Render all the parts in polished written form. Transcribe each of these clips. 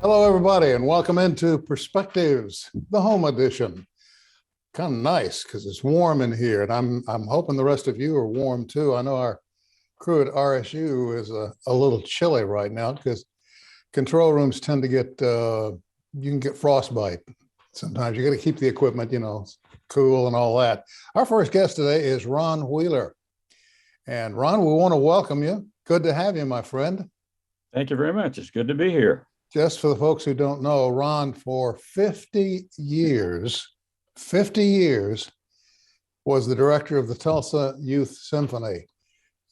Hello, everybody, and welcome into Perspectives, the home edition. Kind of nice because it's warm in here, and I'm hoping the rest of you are warm too. I know our crew at RSU is a little chilly right now because control rooms tend to get you can get frostbite. Sometimes you got to keep the equipment, cool and all that. Our first guest today is Ron Wheeler, and Ron, we want to welcome you. Good to have you, my friend. Thank you very much. It's good to be here. Just for the folks who don't know, Ron, for 50 years, was the director of the Tulsa Youth Symphony.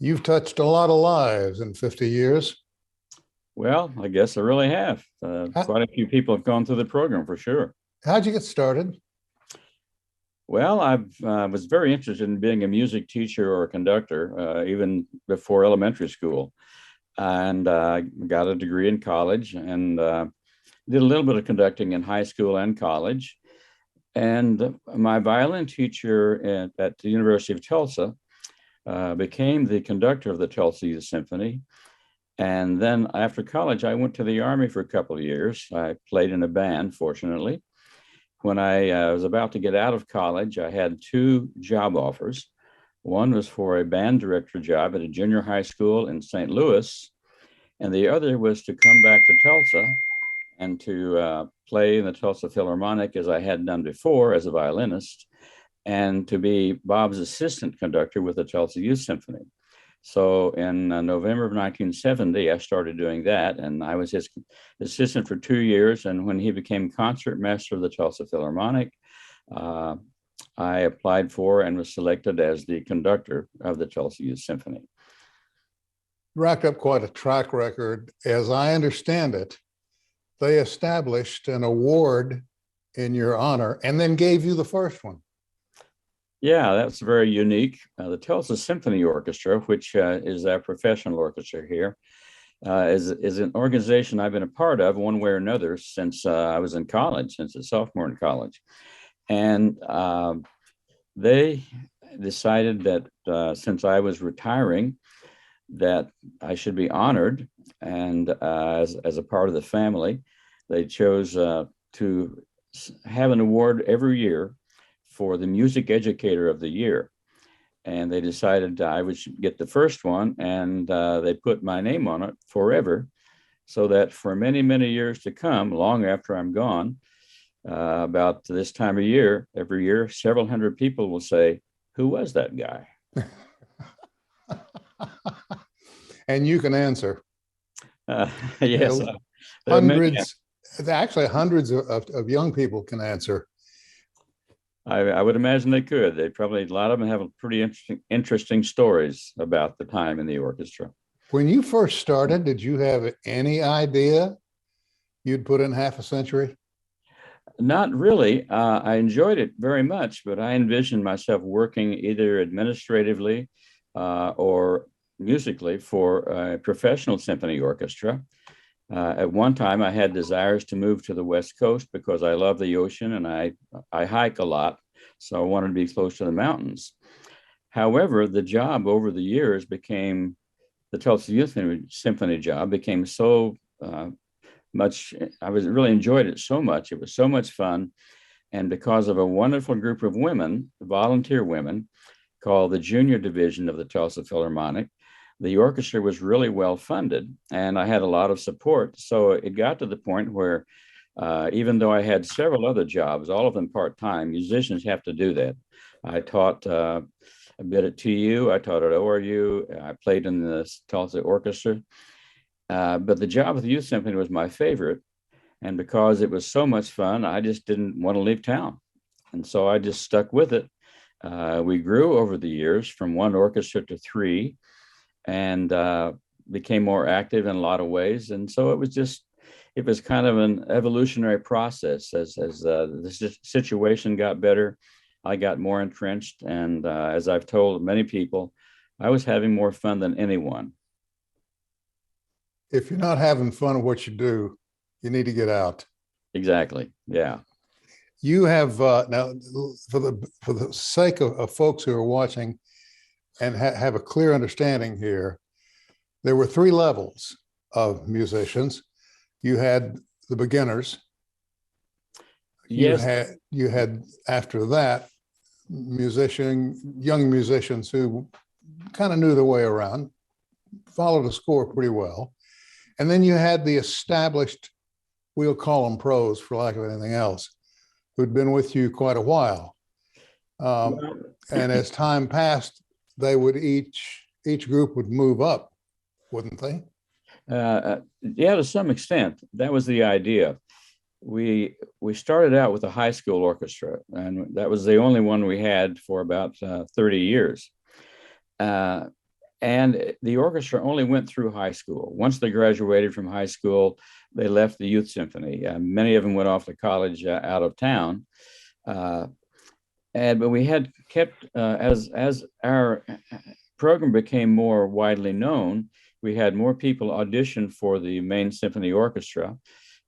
You've touched a lot of lives in 50 years. Well, I guess I really have. Quite a few people have gone through the program for sure. How'd you get started? Well, I was very interested in being a music teacher or a conductor, even before elementary school. And got a degree in college and did a little bit of conducting in high school and college. And my violin teacher at the University of Tulsa became the conductor of the Tulsa Youth Symphony. And then after college, I went to the Army for a couple of years. I played in a band, fortunately. When I was about to get out of college, I had two job offers. One was for a band director job at a junior high school in St. Louis, and the other was to come back to Tulsa and to play in the Tulsa Philharmonic as I had done before as a violinist, and to be Bob's assistant conductor with the Tulsa Youth Symphony. So in November of 1970, I started doing that, and I was his assistant for 2 years. And when he became concertmaster of the Tulsa Philharmonic, I applied for and was selected as the conductor of the Tulsa Youth Symphony. Racked up quite a track record. As I understand it, they established an award in your honor and then gave you the first one. Yeah, that's very unique. The Tulsa Symphony Orchestra, which is our professional orchestra here, is an organization I've been a part of one way or another since I was in college, since a sophomore in college. And they decided that since I was retiring, that I should be honored. And as a part of the family, they chose to have an award every year for the music educator of the year. And they decided I would get the first one, and they put my name on it forever, so that for many, many years to come, long after I'm gone, about this time of year, every year, several hundred people will say, "Who was that guy?" And you can answer. Yes. Hundreds, actually hundreds of young people can answer. I would imagine they could. They probably, a lot of them have pretty interesting stories about the time in the orchestra. When you first started, did you have any idea you'd put in half a century? Not really. I enjoyed it very much, but I envisioned myself working either administratively or musically for a professional symphony orchestra. At one time, I had desires to move to the West Coast because I love the ocean and I hike a lot, so I wanted to be close to the mountains. However, the job over the years became, the Tulsa Youth Symphony job became so much, I really enjoyed it so much. It was so much fun. And because of a wonderful group of women, volunteer women, called the Junior Division of the Tulsa Philharmonic, the orchestra was really well funded, and I had a lot of support. So it got to the point where even though I had several other jobs, all of them part-time, musicians have to do that. I taught a bit at TU, I taught at ORU, I played in the Tulsa Orchestra, but the job with the Youth Symphony was my favorite. And because it was so much fun, I just didn't want to leave town. And so I just stuck with it. We grew over the years from one orchestra to three, and became more active in a lot of ways. And so it was kind of an evolutionary process. As the situation got better, I got more entrenched. And as I've told many people, I was having more fun than anyone. If you're not having fun at what you do, you need to get out. Exactly. Yeah. You have now, for the sake of folks who are watching and have a clear understanding here, there were three levels of musicians. You had the beginners. Yes. You had after that young musicians who kind of knew their way around, followed the score pretty well. And then you had the established, we'll call them pros for lack of anything else, who'd been with you quite a while. And as time passed, they would each group would move up, wouldn't they? Yeah, to some extent. That was the idea. We started out with a high school orchestra, and that was the only one we had for about 30 years. And the orchestra only went through high school. Once they graduated from high school, they left the Youth Symphony. Many of them went off to college out of town. But we had kept, as our program became more widely known, we had more people audition for the main symphony orchestra,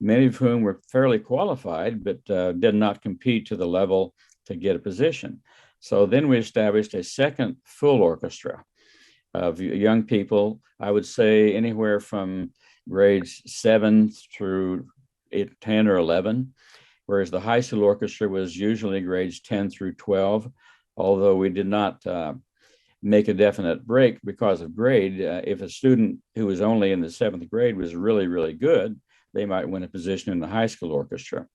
many of whom were fairly qualified, but did not compete to the level to get a position. So then we established a second full orchestra of young people, I would say anywhere from grades 7 through 10 or 11, whereas the high school orchestra was usually grades 10 through 12, although we did not make a definite break because of grade. If a student who was only in the 7th grade was really, really good, they might win a position in the high school orchestra.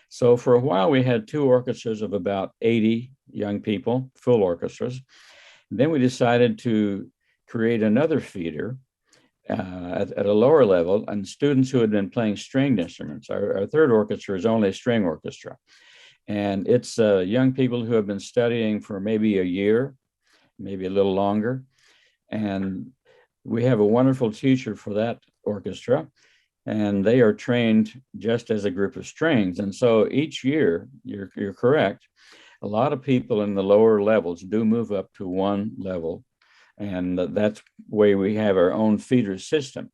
So for a while, we had 2 orchestras of about 80 young people, full orchestras. Then we decided to create another feeder at a lower level, and students who had been playing stringed instruments. Our 3rd orchestra is only a string orchestra. And it's young people who have been studying for maybe a year, maybe a little longer. And we have a wonderful teacher for that orchestra, and they are trained just as a group of strings. And so each year, you're correct, a lot of people in the lower levels do move up to one level. And that's the way we have our own feeder system.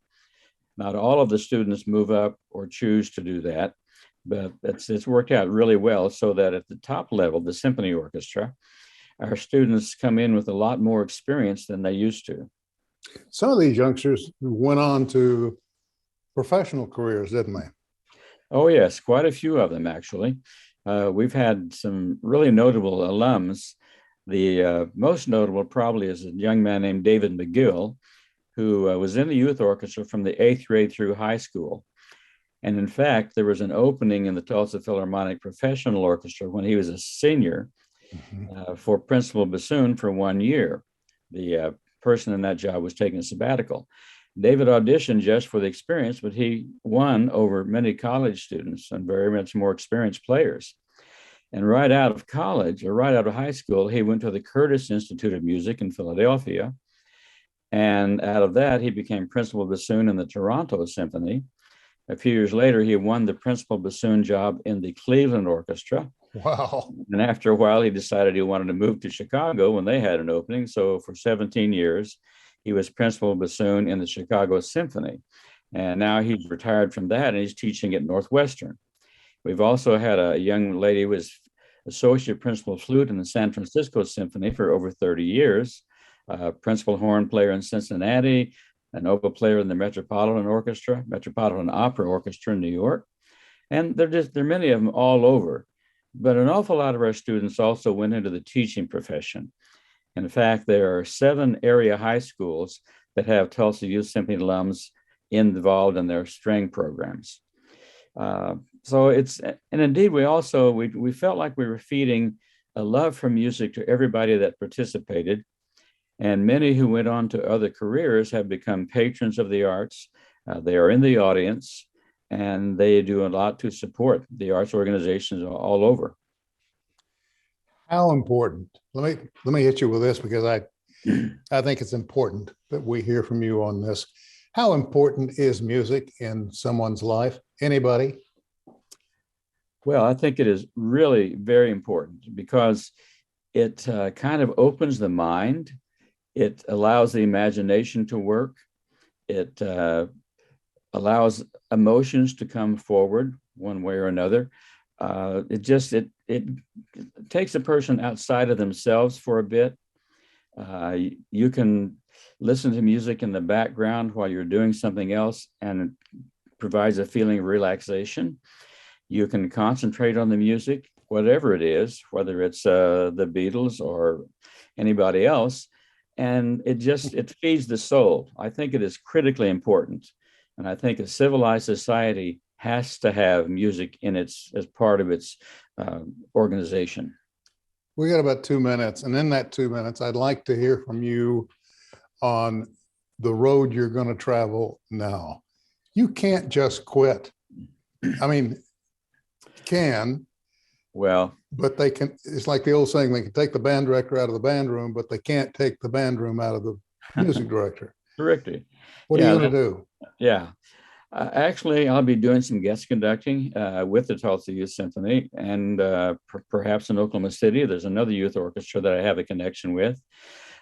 Not all of the students move up or choose to do that, but it's worked out really well so that at the top level, the symphony orchestra, our students come in with a lot more experience than they used to. Some of these youngsters went on to professional careers, didn't they? Oh, yes, quite a few of them, actually. We've had some really notable alums. The most notable probably is a young man named David McGill, who was in the youth orchestra from the 8th grade through high school. And in fact, there was an opening in the Tulsa Philharmonic Professional Orchestra when he was a senior for principal bassoon for 1 year. The person in that job was taking a sabbatical. David auditioned just for the experience, but he won over many college students and very much more experienced players. And right out of college, or right out of high school, he went to the Curtis Institute of Music in Philadelphia. And out of that, he became principal bassoon in the Toronto Symphony. A few years later, he won the principal bassoon job in the Cleveland Orchestra. Wow. And after a while, he decided he wanted to move to Chicago when they had an opening. So for 17 years, he was principal bassoon in the Chicago Symphony. And now he's retired from that and he's teaching at Northwestern. We've also had a young lady who was associate principal flute in the San Francisco Symphony for over 30 years, principal horn player in Cincinnati, an oboe player in the Metropolitan Opera Orchestra in New York. And there are many of them all over. But an awful lot of our students also went into the teaching profession. In fact, there are 7 area high schools that have Tulsa Youth Symphony alums involved in their string programs. And indeed, we felt like we were feeding a love for music to everybody that participated. And many who went on to other careers have become patrons of the arts. They are in the audience and they do a lot to support the arts organizations all over. How important, let me hit you with this because I think it's important that we hear from you on this. How important is music in someone's life? Anybody? Well, I think it is really very important because it kind of opens the mind. It allows the imagination to work. It allows emotions to come forward one way or another. It takes a person outside of themselves for a bit. You can listen to music in the background while you're doing something else and provides a feeling of relaxation. You can concentrate on the music, whatever it is, whether it's the Beatles or anybody else, and it feeds the soul. I think it is critically important, and I think a civilized society has to have music in its as part of its organization. We got about 2 minutes, and in that 2 minutes, I'd like to hear from you on the road you're going to travel now. You can't just quit. I mean, can, well, but they can. It's like the old saying: they can take the band director out of the band room, but they can't take the band room out of the music director. Correctly. What are you going to do? Yeah. Actually, I'll be doing some guest conducting with the Tulsa Youth Symphony, and perhaps in Oklahoma City. There's another youth orchestra that I have a connection with.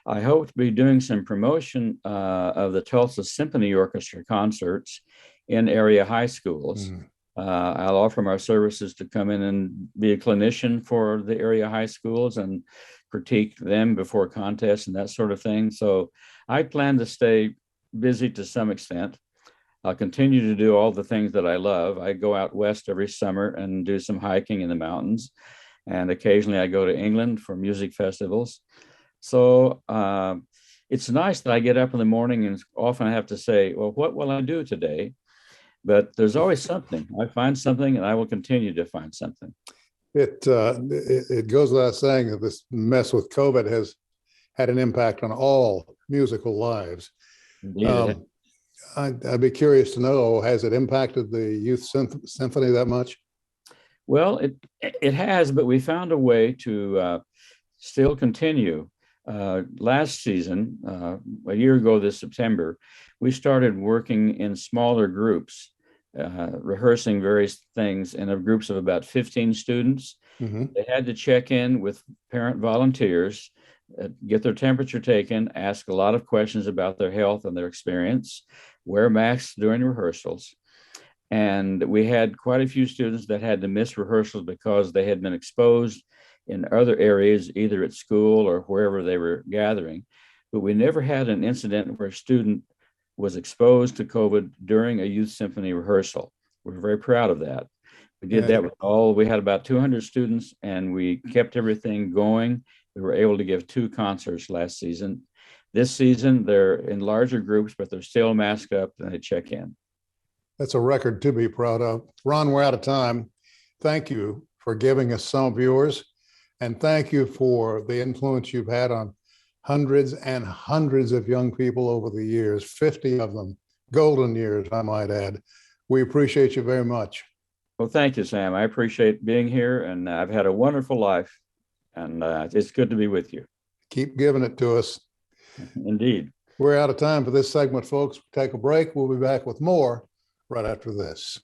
I hope to be doing some promotion of the Tulsa Symphony Orchestra concerts in area high schools. I'll offer my services to come in and be a clinician for the area high schools and critique them before contests and that sort of thing. So I plan to stay busy to some extent. I'll continue to do all the things that I love. I go out west every summer and do some hiking in the mountains. And occasionally I go to England for music festivals. So it's nice that I get up in the morning and often I have to say, well, what will I do today? But there's always something. I find something and I will continue to find something. It goes without saying that this mess with COVID has had an impact on all musical lives. Indeed, I'd be curious to know, has it impacted the Youth Symphony that much? well, it has, but we found a way to still continue. Last season, a year ago this September, we started working in smaller groups, rehearsing various things in groups of about 15 students. They had to check in with parent volunteers, get their temperature taken, ask a lot of questions about their health and their experience, wear masks during rehearsals. And we had quite a few students that had to miss rehearsals because they had been exposed in other areas, either at school or wherever they were gathering. But we never had an incident where a student was exposed to COVID during a youth symphony rehearsal. We're very proud of that. We did that with we had about 200 students and we kept everything going. We were able to give 2 concerts last season. This season, they're in larger groups, but they're still masked up and they check in. That's a record to be proud of. Ron, we're out of time. Thank you for giving us some of yours. And thank you for the influence you've had on hundreds and hundreds of young people over the years, 50 of them, golden years, I might add. We appreciate you very much. Well, thank you, Sam. I appreciate being here and I've had a wonderful life and it's good to be with you. Keep giving it to us. Indeed. We're out of time for this segment, folks. Take a break. We'll be back with more right after this.